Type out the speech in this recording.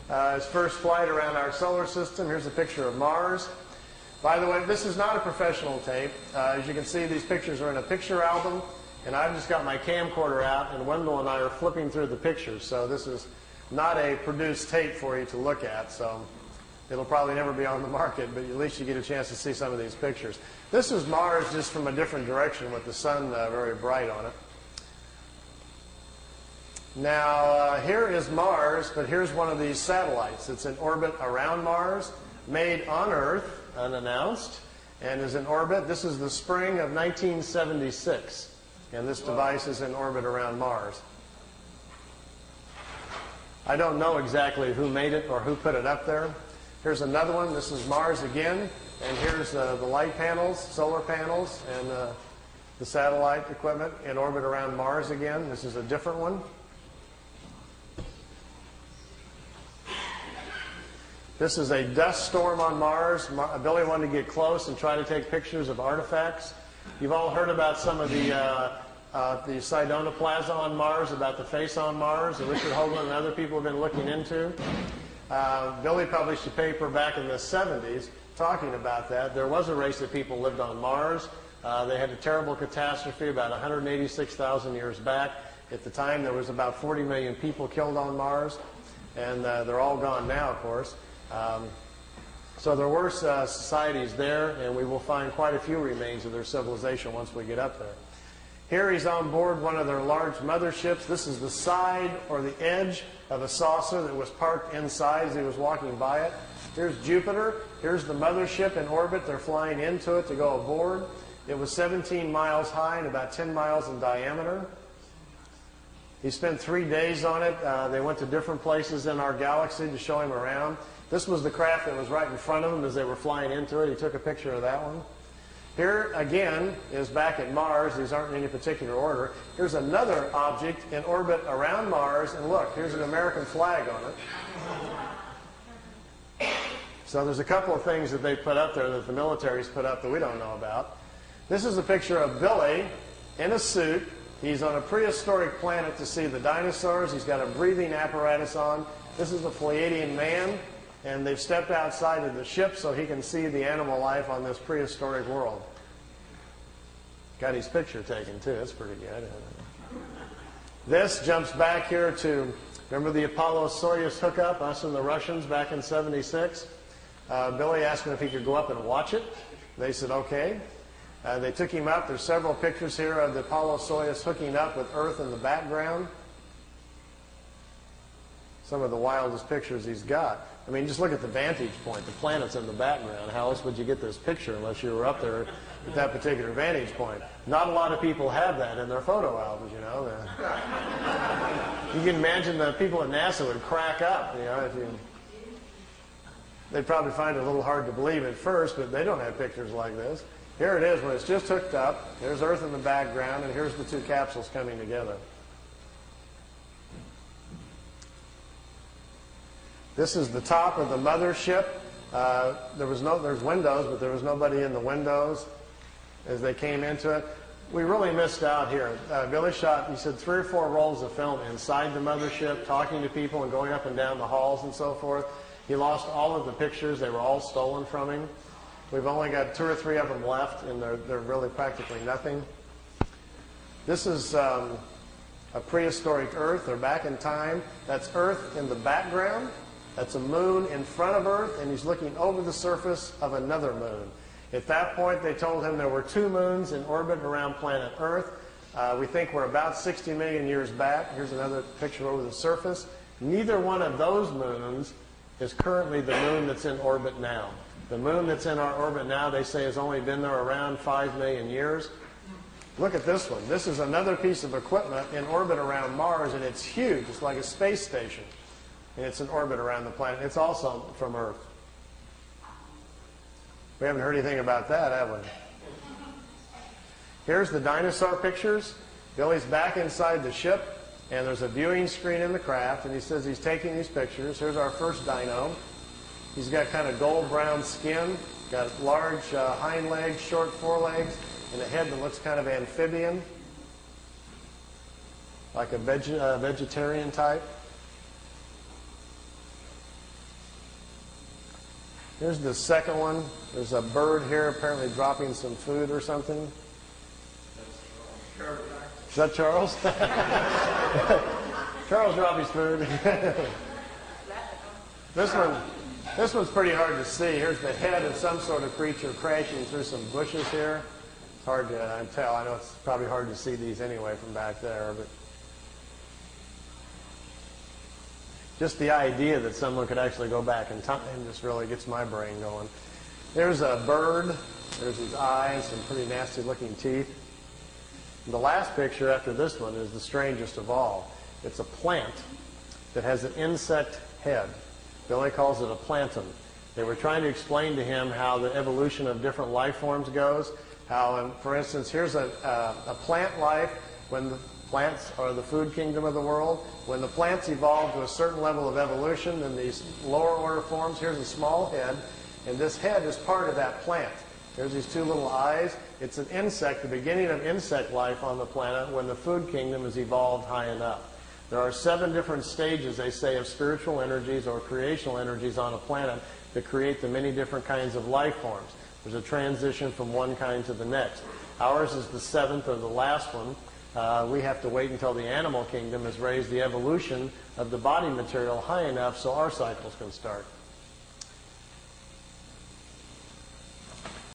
His first flight around our solar system. Here's a picture of Mars. By the way, this is not a professional tape. As you can see, these pictures are in a picture album, and I've just got my camcorder out, and Wendell and I are flipping through the pictures. So this is not a produced tape for you to look at. So it'll probably never be on the market, but at least you get a chance to see some of these pictures. This is Mars just from a different direction with the sun very bright on it. Now, here is Mars, but here's one of these satellites. It's in orbit around Mars, made on Earth, unannounced, and is in orbit. This is the spring of 1976, and this device is in orbit around Mars. I don't know exactly who made it or who put it up there. Here's another one. This is Mars again, and here's the light panels, solar panels, and the satellite equipment in orbit around Mars again. This is a different one. This is a dust storm on Mars. Billy wanted to get close and try to take pictures of artifacts. You've all heard about some of the Sedona Plaza on Mars, about the face on Mars that Richard Hoagland and other people have been looking into. Billy published a paper back in the 70s talking about that. There was a race of people lived on Mars. They had a terrible catastrophe about 186,000 years back. At the time, there was about 40 million people killed on Mars, and they're all gone now, of course. So there were societies there, and we will find quite a few remains of their civilization once we get up there. Here he's on board one of their large motherships. This is the side or the edge of a saucer that was parked inside as he was walking by it. Here's Jupiter. Here's the mothership in orbit. They're flying into it to go aboard. It was 17 miles high and about 10 miles in diameter. He spent 3 days on it. They went to different places in our galaxy to show him around. This was the craft that was right in front of them as they were flying into it. He took a picture of that one. Here, again, is back at Mars. These aren't in any particular order. Here's another object in orbit around Mars. And look, here's an American flag on it. So there's a couple of things that they put up there that the military's put up that we don't know about. This is a picture of Billy in a suit. He's on a prehistoric planet to see the dinosaurs. He's got a breathing apparatus on. This is a Pleiadian man. And they've stepped outside of the ship so he can see the animal life on this prehistoric world. Got his picture taken, too. That's pretty good. This jumps back here to, remember the Apollo-Soyuz hookup, us and the Russians back in '76? Billy asked him if he could go up and watch it. They said, okay. They took him up. There's several pictures here of the Apollo-Soyuz hooking up with Earth in the background. Some of the wildest pictures he's got. I mean, just look at the vantage point. The planet's in the background. How else would you get this picture unless you were up there at that particular vantage point? Not a lot of people have that in their photo albums, you know. You can imagine the people at NASA would crack up, you know. They'd probably find it a little hard to believe at first, but they don't have pictures like this. Here it is when it's just hooked up. There's Earth in the background, and here's the two capsules coming together. This is the top of the mothership. There's windows, but there was nobody in the windows as they came into it. We really missed out here. Billy shot, he said, 3 or 4 rolls of film inside the mothership, talking to people and going up and down the halls and so forth. He lost all of the pictures. They were all stolen from him. We've only got 2 or 3 of them left, and they're really practically nothing. This is a prehistoric Earth. They're back in time. That's Earth in the background. That's a moon in front of Earth, and he's looking over the surface of another moon. At that point, they told him there were 2 moons in orbit around planet Earth. We think we're about 60 million years back. Here's another picture over the surface. Neither one of those moons is currently the moon that's in orbit now. The moon that's in our orbit now, they say, has only been there around 5 million years. Look at this one. This is another piece of equipment in orbit around Mars, and it's huge. It's like a space station. And it's in orbit around the planet. It's also from Earth. We haven't heard anything about that, have we? Here's the dinosaur pictures. Billy's back inside the ship, and there's a viewing screen in the craft, and he says he's taking these pictures. Here's our first dino. He's got kind of gold-brown skin, got large hind legs, short forelegs, and a head that looks kind of amphibian, like a vegetarian type. Here's the second one. There's a bird here apparently dropping some food or something. Is that Charles? Charles dropped his food. This one's pretty hard to see. Here's the head of some sort of creature crashing through some bushes here. It's hard to tell. I know it's probably hard to see these anyway from back there, but just the idea that someone could actually go back in time just really gets my brain going. There's a bird. There's his eyes, some pretty nasty looking teeth. And the last picture after this one is the strangest of all. It's a plant that has an insect head. Billy calls it a plantum. They were trying to explain to him how the evolution of different life forms goes. How, for instance, here's a plant life when the plants are the food kingdom of the world. When the plants evolve to a certain level of evolution, then these lower order forms, here's a small head, and this head is part of that plant. There's these two little eyes. It's an insect, the beginning of insect life on the planet when the food kingdom has evolved high enough. There are 7 different stages, they say, of spiritual energies or creational energies on a planet that create the many different kinds of life forms. There's a transition from one kind to the next. Ours is the 7th or the last one. We have to wait until the animal kingdom has raised the evolution of the body material high enough so our cycles can start.